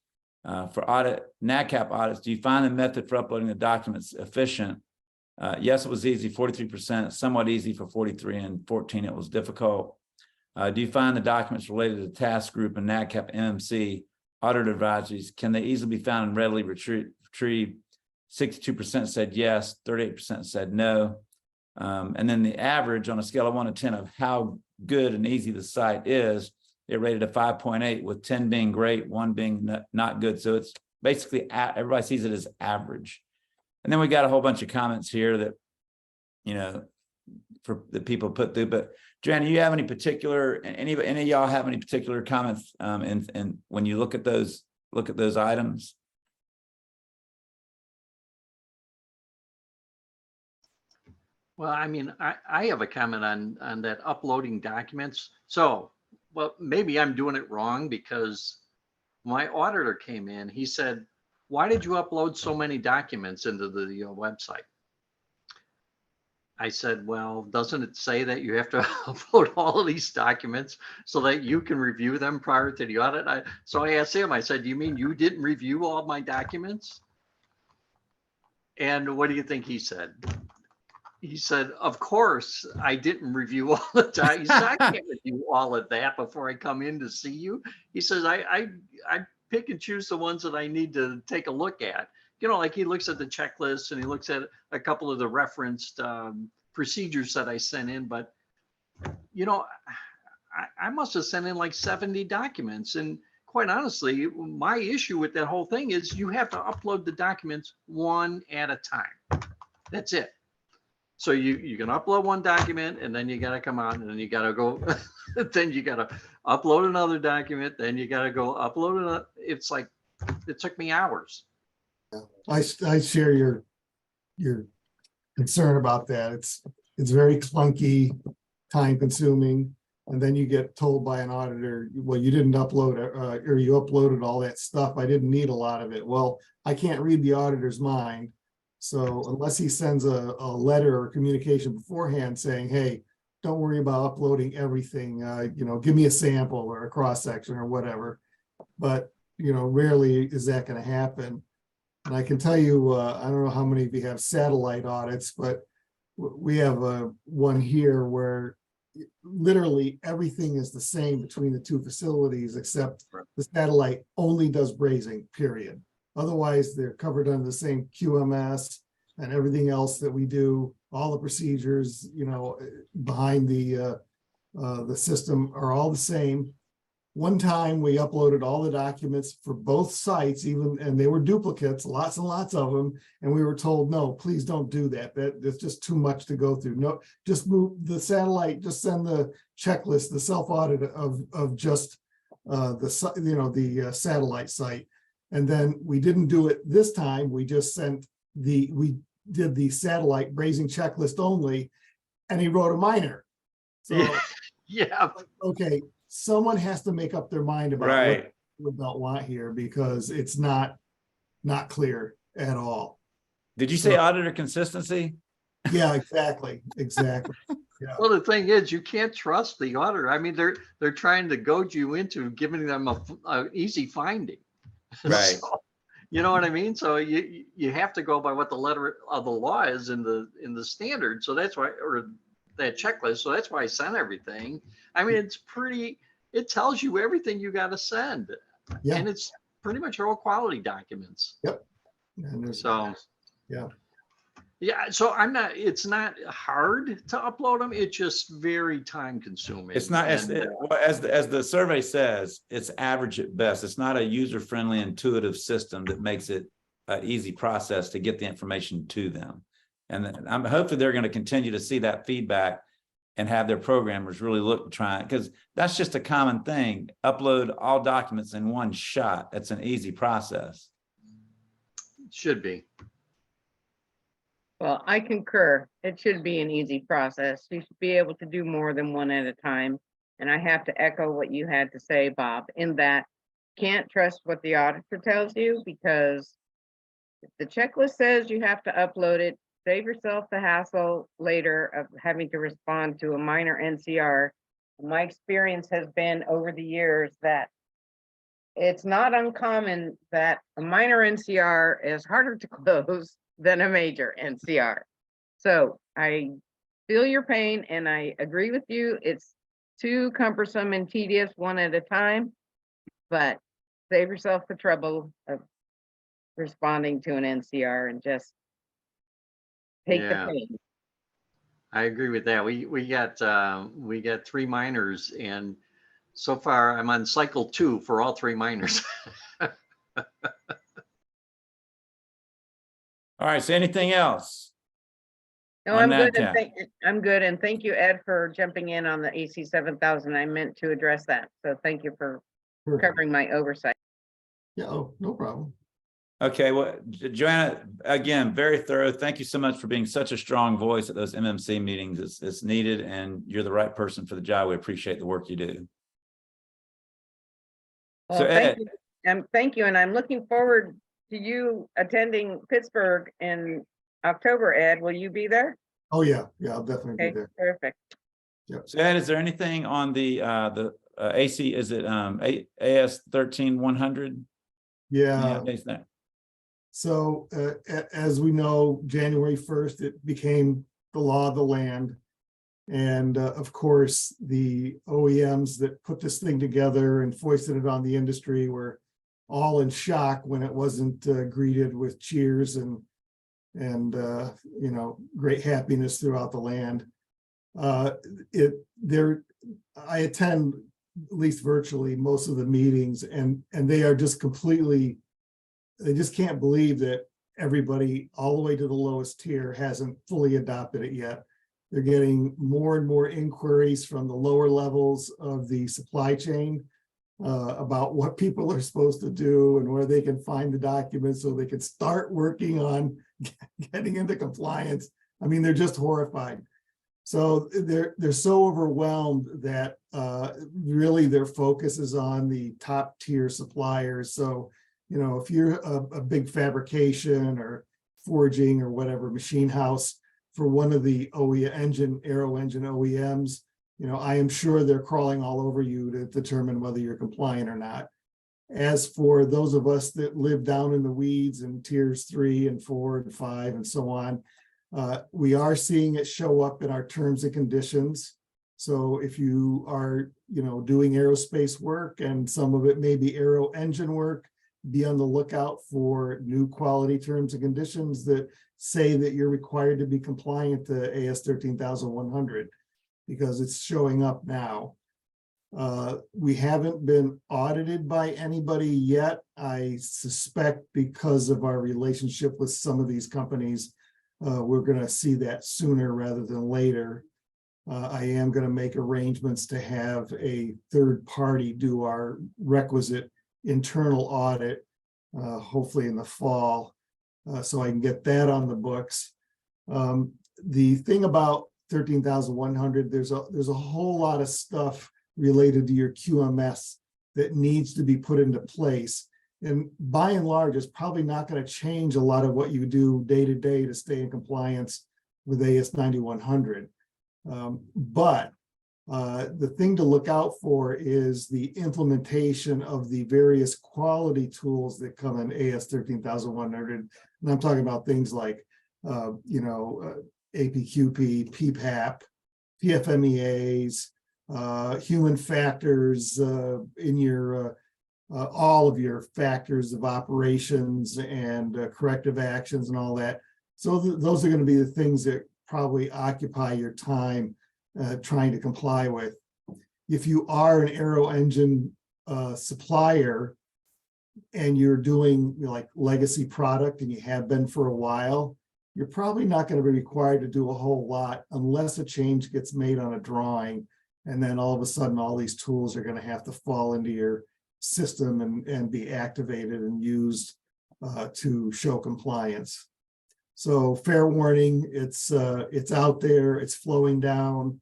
For Nadcap audits, do you find the method for uploading the documents efficient? Yes, it was easy, 43%, somewhat easy for 43%, and 14% it was difficult. Do you find the documents related to task group and Nadcap MMC audit advisories, can they easily be found and readily retrieved? 62% said yes, 38% said no. And then the average on a scale of 1 to 10 of how good and easy the site is, it rated a 5.8, with 10 being great, 1 being not good. So it's basically, everybody sees it as average. And then we got a whole bunch of comments here that, for the people put through. But Joanna, do you have any particular, any of y'all have any particular comments and when you look at those items? Well, I mean, I have a comment on that uploading documents. So, well, maybe I'm doing it wrong, because my auditor came in, he said, why did you upload so many documents into the website? I said, well, doesn't it say that you have to upload all of these documents so that you can review them prior to the audit? So I asked him, I said, do you mean you didn't review all my documents? And what do you think he said? He said, of course, I didn't review all the time. He said, I can't review all of that before I come in to see you. He says, I pick and choose the ones that I need to take a look at. Like he looks at the checklist and he looks at a couple of the referenced procedures that I sent in. But, I must have sent in like 70 documents. And quite honestly, my issue with that whole thing is you have to upload the documents one at a time. That's it. So you can upload one document, and then you got to come out, and then you got to go, then you got to upload another document, then you got to go upload another. It's like, it took me hours. I share your concern about that. It's very clunky, time consuming, and then you get told by an auditor, well, you didn't upload or you uploaded all that stuff. I didn't need a lot of it. Well, I can't read the auditor's mind. So unless he sends a letter or communication beforehand saying, hey, don't worry about uploading everything, give me a sample or a cross section or whatever. But, rarely is that going to happen. And I can tell you, I don't know how many of you have satellite audits, but we have one here where literally everything is the same between the two facilities, except the satellite only does brazing, period. Otherwise, they're covered under the same QMS, and everything else that we do, all the procedures, behind the system are all the same. one time we uploaded all the documents for both sites, and they were duplicates, lots and lots of them. And we were told, no, please don't do that. That's just too much to go through. No, just move the satellite, just send the checklist, the self-audit of just the satellite site. And then we didn't do it this time. We just we did the satellite brazing checklist only, and he wrote a minor. So, Yeah. okay, someone has to make up their mind about Right. what we don't want here, because it's not clear at all. Did you say auditor consistency? Yeah, exactly. Well, the thing is, you can't trust the auditor. I mean, they're trying to goad you into giving them a easy finding. Right. So, you know what I mean? So you have to go by what the letter of the law is in the standard. So that's why, or that checklist. So that's why I sent everything. I mean, it tells you everything you got to send. Yeah. And it's pretty much all quality documents. Yep. And So, yeah. yeah. So it's not hard to upload them. It's just very time consuming. It's not, as the survey says, it's average at best. It's not a user-friendly, intuitive system that makes it an easy process to get the information to them. And I'm hopefully they're going to continue to see that feedback and have their programmers really look to try, because that's just a common thing. Upload all documents in one shot. That's an easy process. Should be. Well, I concur. It should be an easy process. You should be able to do more than one at a time. And I have to echo what you had to say, Bob, in that can't trust what the auditor tells you, because if the checklist says you have to upload it, save yourself the hassle later of having to respond to a minor NCR. My experience has been over the years that it's not uncommon that a minor NCR is harder to close than a major NCR. So I feel your pain and I agree with you. It's too cumbersome and tedious one at a time, but save yourself the trouble of responding to an NCR and just take the pain. I agree with that. We got 3 minors, and so far I'm on cycle 2 for all 3 minors. All right, so anything else? No, On I'm good. Nadcap. I'm good. And thank you, Ed, for jumping in on the AC 7000. I meant to address that. So thank you for covering my oversight. Yeah, oh, no problem. Okay, well, Joanna, again, very thorough. Thank you so much for being such a strong voice at those MMC meetings. It's needed, and you're the right person for the job. We appreciate the work you do. Well, So Ed, thank you. And I'm looking forward to you attending Pittsburgh in October, Ed. Will you be there? Oh, yeah, I'll definitely Okay, be there. perfect. so Ed, is there anything on the AC, is it AS 13100? Yeah. Any updates there? So as we know, January 1st, it became the law of the land. And of course, the OEMs that put this thing together and foisted it on the industry were all in shock when it wasn't greeted with cheers and great happiness throughout the land. I attend, at least virtually, most of the meetings, and they are just completely, they just can't believe that everybody all the way to the lowest tier hasn't fully adopted it yet. They're getting more and more inquiries from the lower levels of the supply chain about what people are supposed to do and where they can find the documents so they can start working on getting into compliance. I mean, they're just horrified. So they're so overwhelmed that really their focus is on the top tier suppliers. So, if you're a big fabrication or forging or whatever machine house for one of the aero engine OEMs, I am sure they're crawling all over you to determine whether you're compliant or not. As for those of us that live down in the weeds in tiers 3 and 4 and 5 and so on, we are seeing it show up in our terms and conditions. So if you are, doing aerospace work, and some of it may be aero engine work, be on the lookout for new quality terms and conditions that say that you're required to be compliant to AS 13100, because it's showing up now. We haven't been audited by anybody yet. I suspect because of our relationship with some of these companies, we're going to see that sooner rather than later. I am going to make arrangements to have a third party do our requisite internal audit, hopefully in the fall, so I can get that on the books. The thing about 13,100, there's a whole lot of stuff related to your QMS that needs to be put into place. And by and large, it's probably not going to change a lot of what you do day to day to stay in compliance with AS 9100. But the thing to look out for is the implementation of the various quality tools that come in AS 13,100. And I'm talking about things like, APQP, PPAP, PFMEAs, human factors in your all of your factors of operations and corrective actions and all that. So those are going to be the things that probably occupy your time trying to comply with. If you are an aero engine supplier and you're doing like legacy product and you have been for a while, you're probably not going to be required to do a whole lot unless a change gets made on a drawing. And then all of a sudden, all these tools are going to have to fall into your system and be activated and used to show compliance. So fair warning, it's out there, it's flowing down,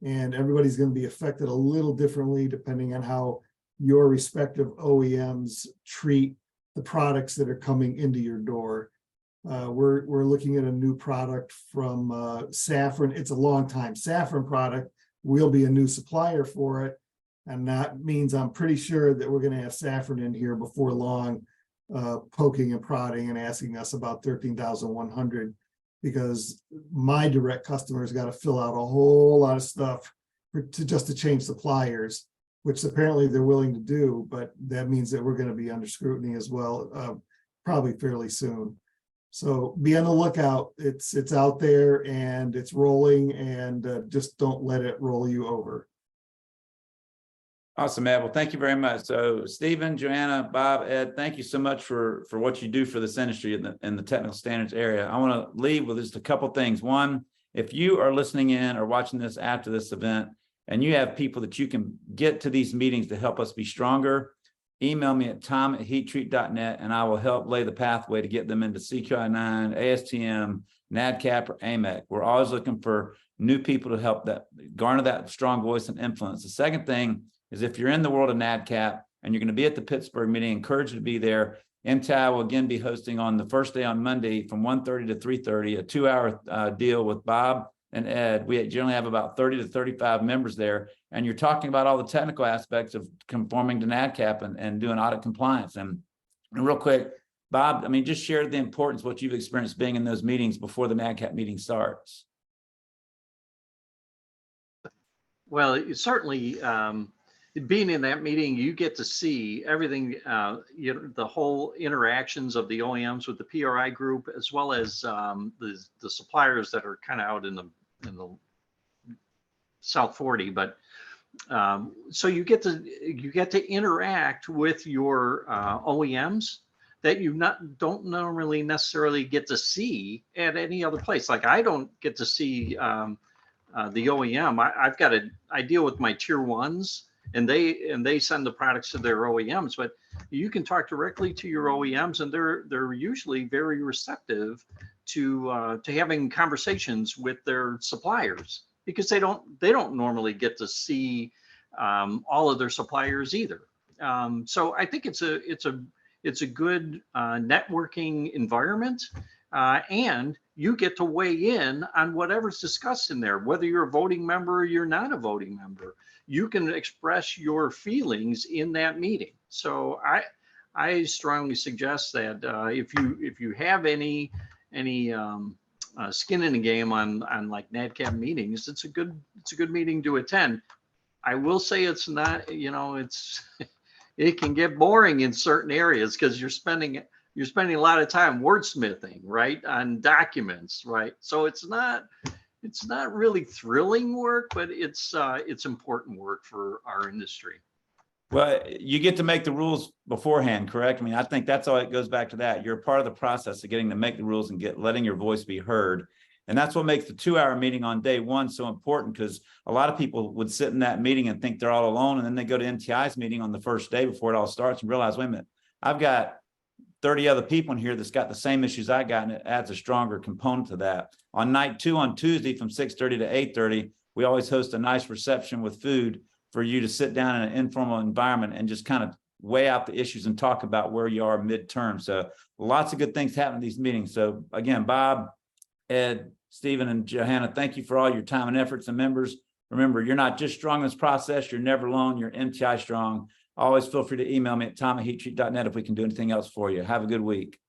and everybody's going to be affected a little differently depending on how your respective OEMs treat the products that are coming into your door. We're looking at a new product from Safran. It's a long time Safran product. We'll be a new supplier for it. And that means I'm pretty sure that we're going to have Safran in here before long, poking and prodding and asking us about 13,100, because my direct customers got to fill out a whole lot of stuff just to change suppliers, which apparently they're willing to do, but that means that we're going to be under scrutiny as well, probably fairly soon. So be on the lookout. It's out there and it's rolling, and just don't let it roll you over. Awesome, Ed. Well, thank you very much. So Stephen, Joanna, Bob, Ed, thank you so much for what you do for this industry in the technical standards area. I want to leave with just a couple things. One, if you are listening in or watching this after this event and you have people that you can get to these meetings to help us be stronger, email me at tom@heattreat.net and I will help lay the pathway to get them into CQI-9, ASTM, Nadcap, or AMEC. We're always looking for new people to help garner that strong voice and influence. The second thing is, if you're in the world of Nadcap and you're going to be at the Pittsburgh meeting, encourage you to be there. MTI will again be hosting on the first day on Monday from 1:30 to 3:30, a 2-hour deal with Bob and Ed. We generally have about 30 to 35 members there, and you're talking about all the technical aspects of conforming to Nadcap and doing audit compliance. And real quick, Bob, I mean, just share the importance of what you've experienced being in those meetings before the Nadcap meeting starts. Well, it's certainly, being in that meeting, you get to see everything, the whole interactions of the OEMs with the PRI group, as well as the suppliers that are kind of out in the South 40. But so you get to interact with your OEMs that you don't normally necessarily get to see at any other place. Like I don't get to see the OEM. I deal with my tier ones. And they send the products to their OEMs, but you can talk directly to your OEMs, and they're usually very receptive to having conversations with their suppliers, because they don't normally get to see all of their suppliers either. So I think it's a good networking environment, and you get to weigh in on whatever's discussed in there, whether you're a voting member or you're not a voting member. You can express your feelings in that meeting. So I strongly suggest that if you have any skin in the game on like Nadcap meetings, it's a good meeting to attend. I will say it's not, it can get boring in certain areas because you're spending a lot of time wordsmithing, right, on documents, right? So it's not it's not really thrilling work, but it's important work for our industry. Well, you get to make the rules beforehand, correct? I mean, I think that's all, it goes back to that. You're part of the process of getting to make the rules and letting your voice be heard. And that's what makes the 2-hour meeting on day one so important, because a lot of people would sit in that meeting and think they're all alone. And then they go to NTI's meeting on the first day before it all starts and realize, wait a minute, I've got 30 other people in here that's got the same issues I got, and it adds a stronger component to that. On night 2 on Tuesday from 6:30 to 8:30, we always host a nice reception with food for you to sit down in an informal environment and just kind of weigh out the issues and talk about where you are midterm. So lots of good things happen in these meetings. So again, Bob, Ed, Stephen, and Johanna, thank you for all your time and efforts. And members, remember, you're not just strong in this process, you're never alone, you're MTI strong. Always feel free to email me at tom@heattreat.net if we can do anything else for you. Have a good week.